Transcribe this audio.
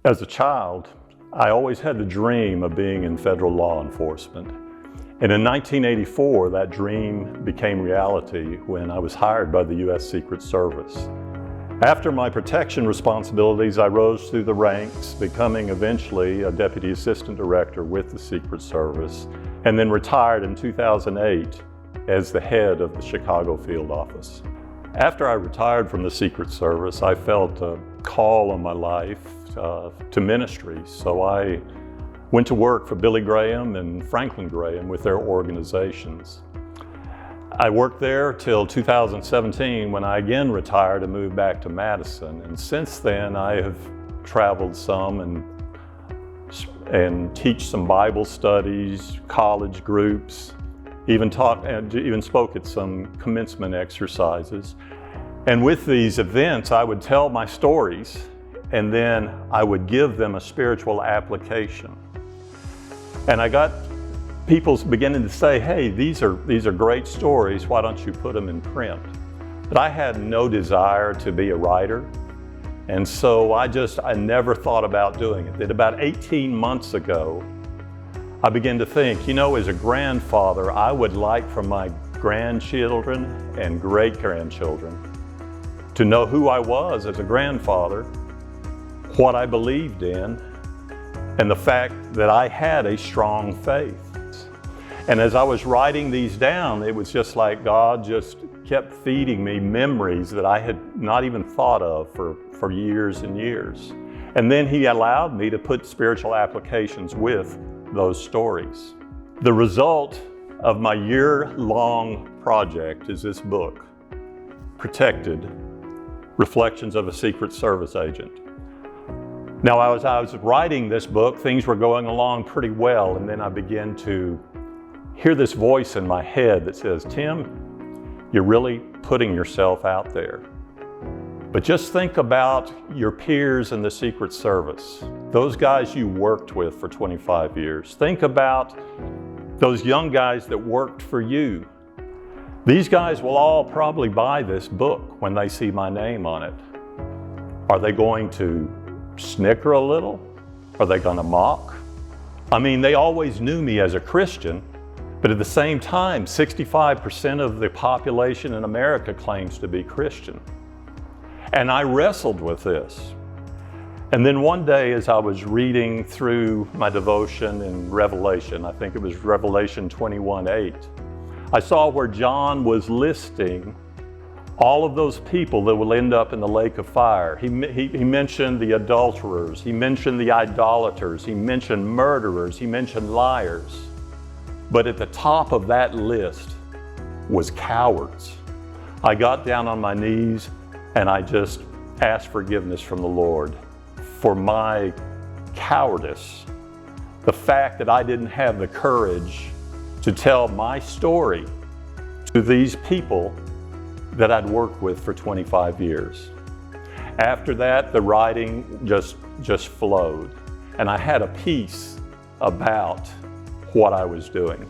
As a child, I always had the dream of being in federal law enforcement. And in 1984, that dream became reality when I was hired by the U.S. Secret Service. After my protection responsibilities, I rose through the ranks, becoming eventually a Deputy Assistant Director with the Secret Service, and then retired in 2008 as the head of the Chicago field office. After I retired from the Secret Service, I felt a call on my life to ministry. So I went to work for Billy Graham and Franklin Graham with their organizations. I worked there till 2017 when I again retired and moved back to Madison. And since then I have traveled some and teach some Bible studies, college groups, even taught and even spoke at some commencement exercises. And with these events, I would tell my stories and then I would give them a spiritual application. And I got people beginning to say, hey, these are great stories, why don't you put them in print? But I had no desire to be a writer. And so I never thought about doing it. Then about 18 months ago, I began to think, as a grandfather, I would like for my grandchildren and great-grandchildren to know who I was as a grandfather, what I believed in, and the fact that I had a strong faith. And as I was writing these down, it was just like God just kept feeding me memories that I had not even thought of for years and years. And then He allowed me to put spiritual applications with those stories. The result of my year-long project is this book, Protected: Reflections of a Secret Service Agent. Now, as I was writing this book, things were going along pretty well, and then I began to hear this voice in my head that says, Tim, you're really putting yourself out there. But just think about your peers in the Secret Service, those guys you worked with for 25 years. Think about those young guys that worked for you. These guys will all probably buy this book when they see my name on it. Are they going to snicker a little? Are they going to mock? I mean, they always knew me as a Christian, but at the same time, 65% of the population in America claims to be Christian. And I wrestled with this. And then one day as I was reading through my devotion in Revelation, I think it was Revelation 21:8, I saw where John was listing all of those people that will end up in the lake of fire. He mentioned the adulterers, he mentioned the idolaters, he mentioned murderers, he mentioned liars. But at the top of that list was cowards. I got down on my knees and I just asked forgiveness from the Lord for my cowardice. The fact that I didn't have the courage to tell my story to these people that I'd worked with for 25 years. After that, the writing just flowed. And I had a peace about what I was doing.